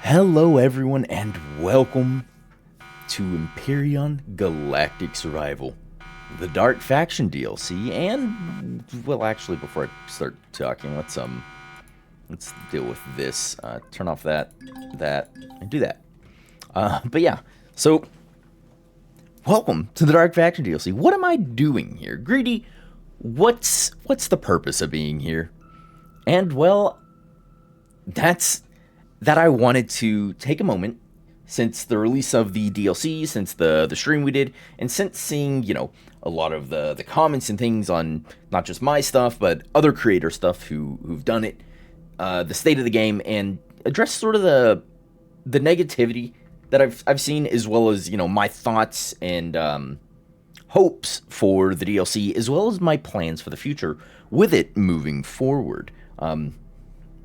Hello everyone and welcome to Empyrion Galactic Survival, the Dark Faction DLC, and, well, actually, before I start talking, let's deal with this. Turn off that, and do that. But yeah, so, welcome to the Dark Faction DLC. What am I doing here? Greedy, what's the purpose of being here? And, well, that I wanted to take a moment since the release of the DLC, since the stream we did, and since seeing, a lot of the comments and things on not just my stuff, but other creator stuff who've done it, the state of the game, and address sort of the negativity that I've seen, as well as, my thoughts and hopes for the DLC, as well as my plans for the future with it moving forward.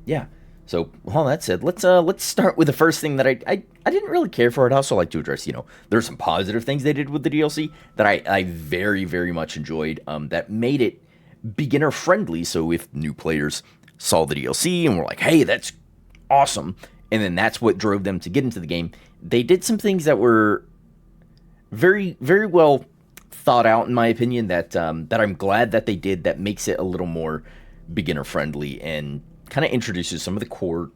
Yeah. So, with all that said, let's start with the first thing that I didn't really care for. I'd also like to address, there's some positive things they did with the DLC that I very, very much enjoyed, that made it beginner friendly. So if new players saw the DLC and were like, hey, that's awesome, and then that's what drove them to get into the game, they did some things that were very, very well thought out, in my opinion, that I'm glad that they did, that makes it a little more beginner friendly and kind of introduces some of the core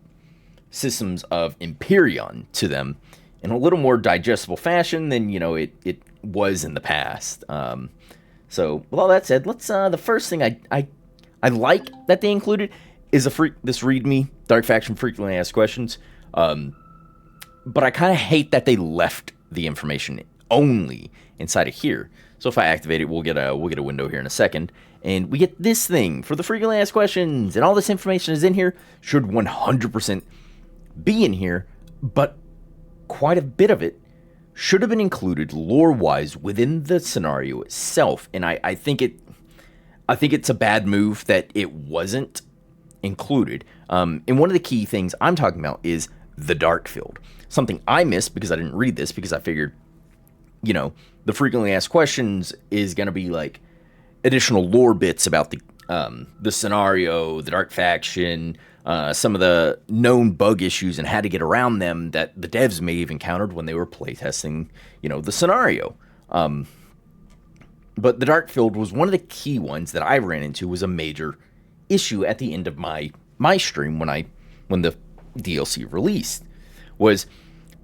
systems of Empyrion to them in a little more digestible fashion than, it was in the past. So, with all that said, let's, the first thing I like that they included is this README, Dark Faction Frequently Asked Questions, but I kind of hate that they left the information only inside of here. So if I activate it, we'll get a window here in a second, and we get this thing for the frequently asked questions, and all this information is in here, should 100% be in here, but quite a bit of it should have been included lore-wise within the scenario itself, and I think it's a bad move that it wasn't included. And one of the key things I'm talking about is the dark field, something I missed because I didn't read this, because I figured, the frequently asked questions is going to be like additional lore bits about the scenario, the dark faction, some of the known bug issues and how to get around them that the devs may have encountered when they were playtesting, the scenario. But the dark field was one of the key ones that I ran into, was a major issue at the end of my stream when the DLC released, was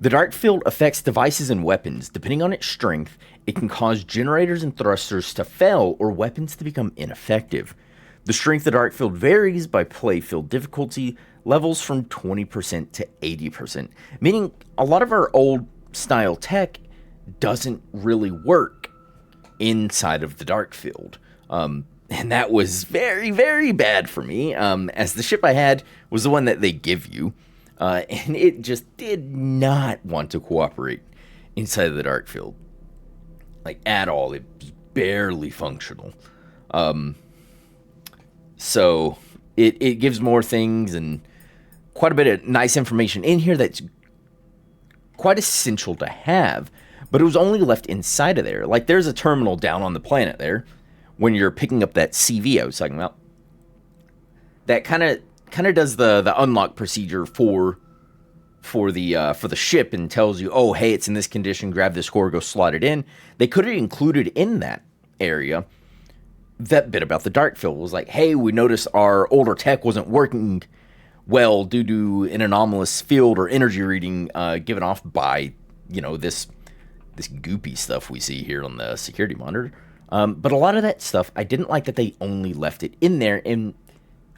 the dark field affects devices and weapons. Depending on its strength, it can cause generators and thrusters to fail or weapons to become ineffective. The strength of the dark field varies by playfield difficulty levels from 20% to 80%, meaning a lot of our old style tech doesn't really work inside of the dark field. And that was very, very bad for me, as the ship I had was the one that they give you. And it just did not want to cooperate inside of the dark field, like, at all. It was barely functional. So it gives more things and quite a bit of nice information in here that's quite essential to have, but it was only left inside of there. Like, there's a terminal down on the planet there when you're picking up that CV I was talking about, that kind of does the unlock procedure for the ship and tells you, oh, hey, it's in this condition, grab this core, go slot it in. They could have included in that area that bit about the dark field. It was like, hey, we noticed our older tech wasn't working well due to an anomalous field or energy reading given off by, this goopy stuff we see here on the security monitor. But a lot of that stuff, I didn't like that they only left it in there, and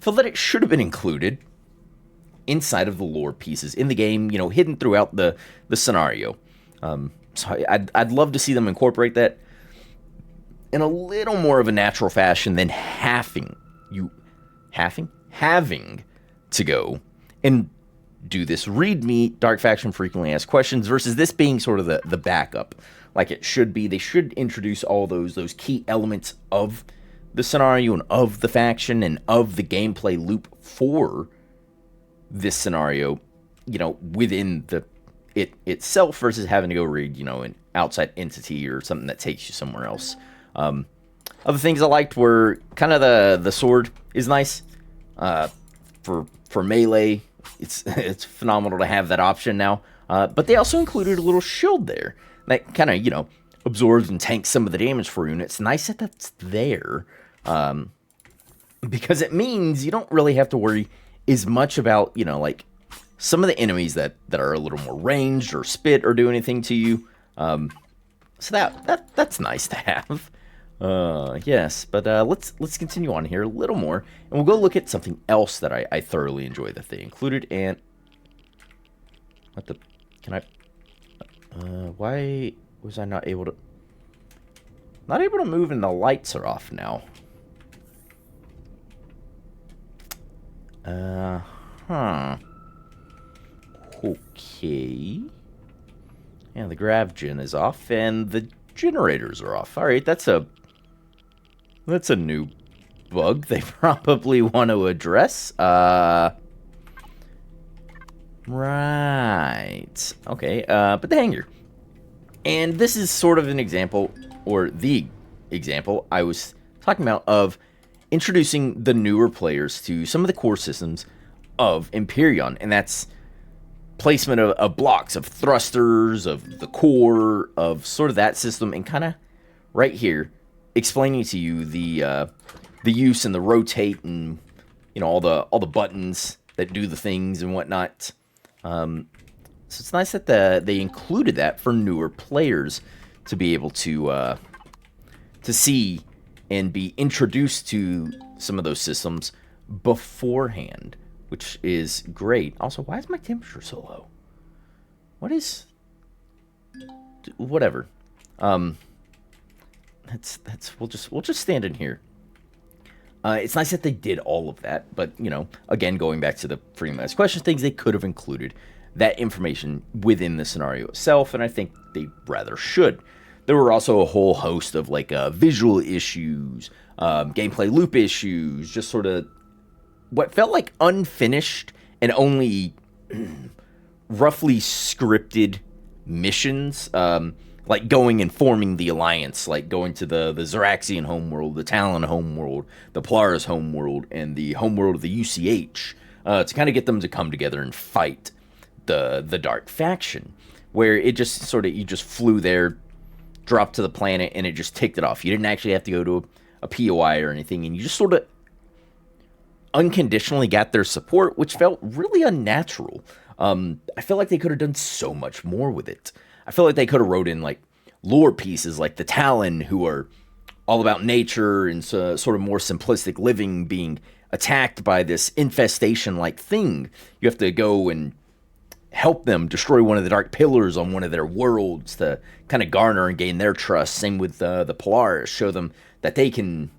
feel that it should have been included inside of the lore pieces in the game, hidden throughout the scenario. So I'd love to see them incorporate that in a little more of a natural fashion than having to go and do this README Dark Faction Frequently Asked Questions versus this being sort of the backup, like it should be. They should introduce all those key elements of the scenario and of the faction and of the gameplay loop for this scenario, within it itself, versus having to go read, an outside entity or something that takes you somewhere else. Other things I liked were kind of the sword is nice for melee, it's phenomenal to have that option now. But they also included a little shield there that kind of, absorbs and tanks some of the damage for you. And it's nice that that's there, because it means you don't really have to worry as much about, like some of the enemies that are a little more ranged or spit or do anything to you. So that's nice to have. Yes, but let's continue on here a little more, and we'll go look at something else that I thoroughly enjoy that they included. And why was I not able to move and the lights are off now? Okay. Yeah, the grav gen is off and the generators are off. Alright, that's a new bug they probably want to address. Right. Okay, but the hangar. And this is sort of an example, or the example I was talking about, of introducing the newer players to some of the core systems of Empyrion. And that's placement of blocks, of thrusters, of the core, of sort of that system, and kind of right here explaining to you the use and the rotate and all the buttons that do the things and whatnot. So it's nice that they included that for newer players to be able to see and be introduced to some of those systems beforehand, which is great. Also, why is my temperature so low? What is... Whatever. We'll just stand in here. It's nice that they did all of that, but, again, going back to the freedom to ask questions things, they could have included that information within the scenario itself, and I think they rather should. There were also a whole host of, visual issues, gameplay loop issues, just sort of what felt like unfinished and only roughly scripted missions, like going and forming the Alliance, like going to the Zeraxian homeworld, the Talon homeworld, the Polaris homeworld, and the homeworld of the UCH, to kind of get them to come together and fight the Dark Faction, where it just sort of, you just flew there, dropped to the planet, and it just ticked it off. You didn't actually have to go to a POI or anything, and you just sort of unconditionally got their support, which felt really unnatural. I feel like they could have done so much more with it. I feel like they could have wrote in lore pieces like the Talon, who are all about nature and sort of more simplistic living, being attacked by this infestation-like thing. You have to go and help them destroy one of the dark pillars on one of their worlds to kind of garner and gain their trust. Same with the Polaris, show them that they can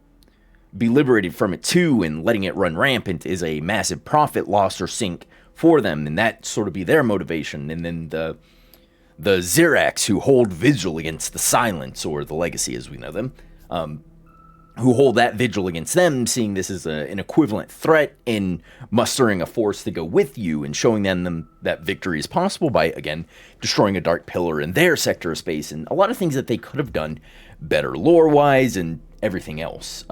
be liberated from it too, and letting it run rampant is a massive profit loss or sink for them, and that sort of be their motivation. And then the Xerax, who hold vigil against the Silence, or the Legacy as we know them, who hold that vigil against them, seeing this as an equivalent threat and mustering a force to go with you and showing them that victory is possible by, again, destroying a dark pillar in their sector of space, and a lot of things that they could have done better lore-wise and everything else.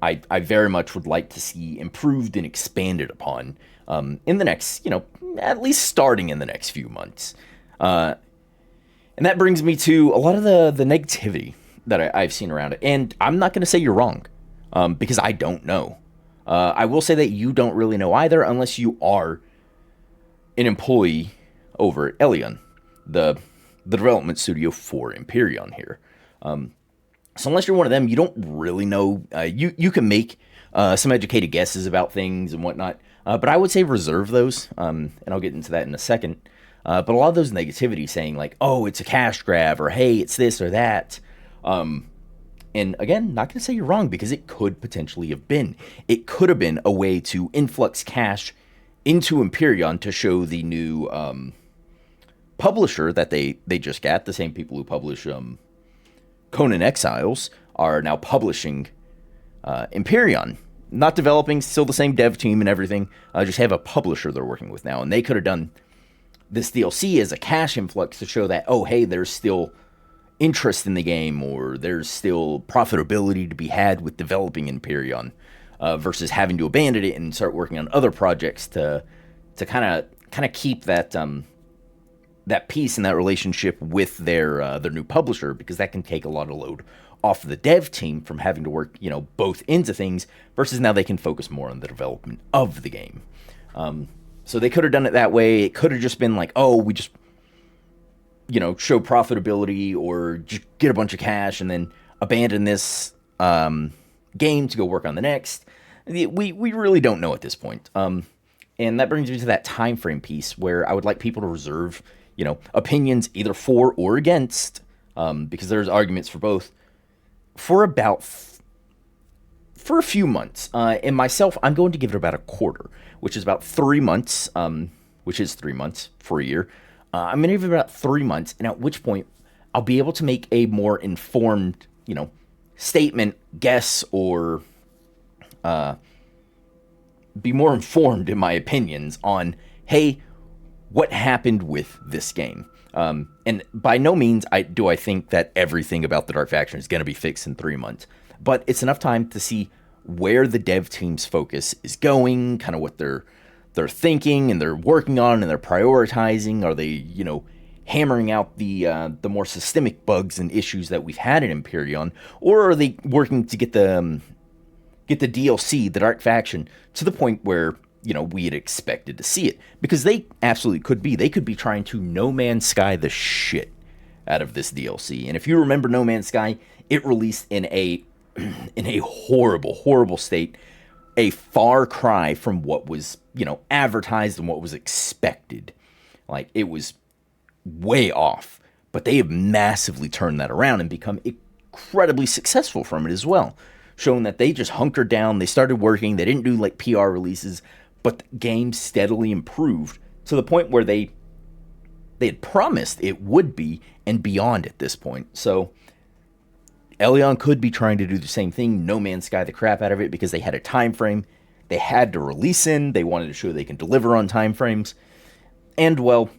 I very much would like to see improved and expanded upon in the next, at least starting in the next few months. And that brings me to a lot of the negativity that I've seen around it. And I'm not going to say you're wrong, because I don't know. I will say that you don't really know either, unless you are an employee over at Elion, the development studio for Empyrion here. So unless you're one of them, you don't really know. You can make some educated guesses about things and whatnot, but I would say reserve those, and I'll get into that in a second. But a lot of those negativity saying oh, it's a cash grab, or hey, it's this or that. And again, not going to say you're wrong, because it could potentially have been. It could have been a way to influx cash into Empyrion to show the new publisher that they just got. The same people who publish Conan Exiles are now publishing Empyrion. Not developing, still the same dev team and everything. Just have a publisher they're working with now. And they could have done this DLC as a cash influx to show that, oh, hey, there's still interest in the game, or there's still profitability to be had with developing Empyrion, versus having to abandon it and start working on other projects to to kind of keep that that peace and that relationship with their new publisher, because that can take a lot of load off the dev team from having to work, both into things, versus now they can focus more on the development of the game. So they could have done it that way. It could have just been like, oh, we just, show profitability or just get a bunch of cash and then abandon this game to go work on the next. We really don't know at this point. And that brings me to that time frame piece where I would like people to reserve, opinions either for or against, because there's arguments for both, for a few months. And myself, I'm going to give it about a quarter, which is about 3 months, which is 3 months for a year. I'm going to give it about 3 months, and at which point I'll be able to make a more informed, statement, guess, or be more informed in my opinions on, hey, what happened with this game. And by no means do I think that everything about the Dark Faction is going to be fixed in 3 months. But it's enough time to see where the dev team's focus is going, kind of what they're thinking and they're working on and they're prioritizing. Are they, hammering out the more systemic bugs and issues that we've had in Empyrion, or are they working to get the DLC, the Dark Faction, to the point where we had expected to see it? Because they absolutely could be. They could be trying to No Man's Sky the shit out of this DLC. And if you remember No Man's Sky, it released in a horrible, horrible state, a far cry from what was, advertised and what was expected. Like, it was way off. But they have massively turned that around and become incredibly successful from it as well. Showing that they just hunkered down, they started working, they didn't do like PR releases, but the game steadily improved to the point where they had promised it would be and beyond at this point. So Elyon could be trying to do the same thing, No Man's Sky the crap out of it, because they had a time frame they had to release in. They wanted to show they can deliver on time frames. And, well,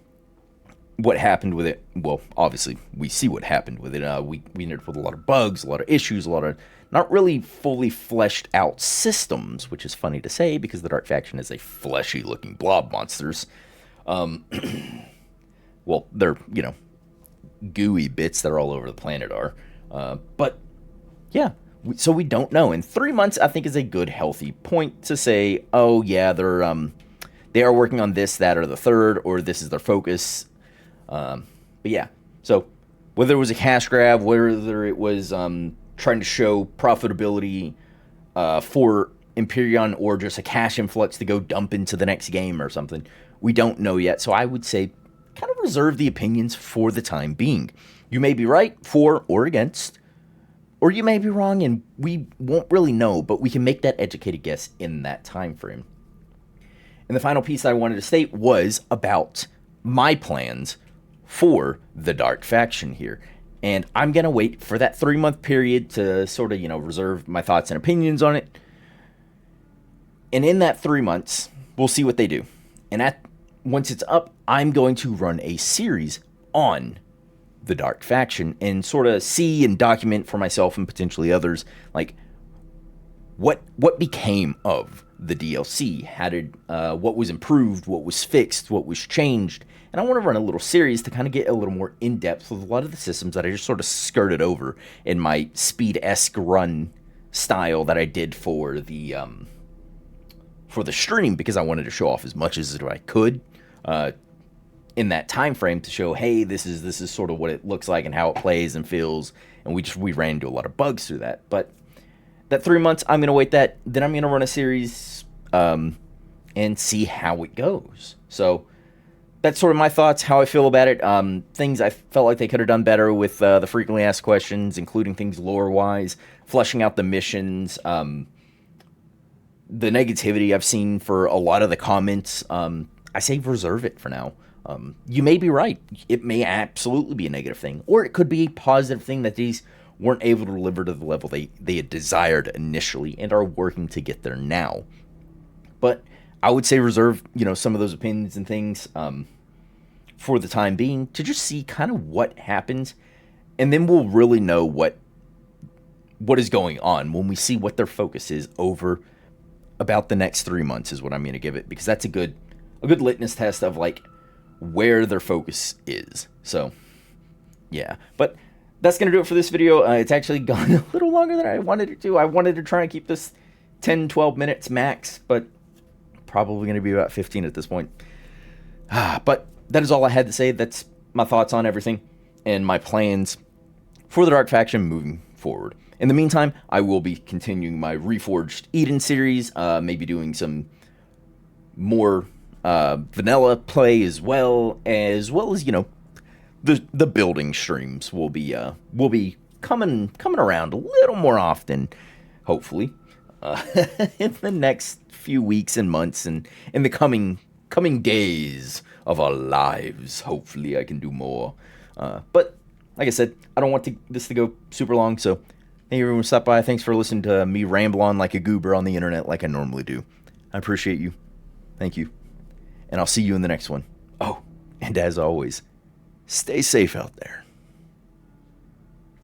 what happened with it? Well, obviously, we see what happened with it. We ended up with a lot of bugs, a lot of issues, a lot of not really fully fleshed out systems, which is funny to say because the Dark Faction is a fleshy looking blob monsters. Well, they're, gooey bits that are all over the planet are. But yeah, so we don't know. And 3 months, I think, is a good, healthy point to say, oh yeah, they are working on this, that, or the third, or this is their focus. But yeah, so whether it was a cash grab, whether it was trying to show profitability for Empyrion, or just a cash influx to go dump into the next game or something, we don't know yet. So I would say kind of reserve the opinions for the time being. You may be right, for or against, or you may be wrong, and we won't really know, but we can make that educated guess in that time frame. And the final piece I wanted to state was about my plans for the Dark Faction here. And I'm going to wait for that 3 month period to sort of, reserve my thoughts and opinions on it. And in that 3 months, we'll see what they do. And once it's up, I'm going to run a series on the Dark Faction and sort of see and document for myself and potentially others, like, what became of the DLC? How did what was improved, what was fixed, what was changed? And I want to run a little series to kind of get a little more in depth with a lot of the systems that I just sort of skirted over in my speed-esque run style that I did for the stream, because I wanted to show off as much as I could in that time frame to show, hey, this is sort of what it looks like and how it plays and feels. And we ran into a lot of bugs through that, but that 3 months, I'm going to wait that. Then I'm going to run a series and see how it goes. So that's sort of my thoughts, how I feel about it. Things I felt like they could have done better with the frequently asked questions, including things lore-wise, fleshing out the missions, the negativity I've seen for a lot of the comments. I say reserve it for now. You may be right. It may absolutely be a negative thing, or it could be a positive thing that these weren't able to deliver to the level they had desired initially and are working to get there now. But I would say reserve, some of those opinions and things for the time being to just see kind of what happens, and then we'll really know what is going on when we see what their focus is over about the next 3 months is what I'm going to give it, because that's a good a good litmus test of like where their focus is. So yeah, but that's gonna do it for this video. It's actually gone a little longer than I wanted it to. I wanted to try and keep this 10-12 minutes max, but probably gonna be about 15 at this point. But that is all I had to say. That's my thoughts on everything and my plans for the Dark Faction moving forward. In the meantime, I will be continuing my Reforged Eden series, maybe doing some more vanilla play as well as you know, the building streams will be coming around a little more often, hopefully, in the next few weeks and months, and in the coming days of our lives. Hopefully, I can do more. But like I said, I don't want this to go super long, so thank you everyone who stopped by. Thanks for listening to me ramble on like a goober on the internet like I normally do. I appreciate you. Thank you. And I'll see you in the next one. Oh, and as always, stay safe out there.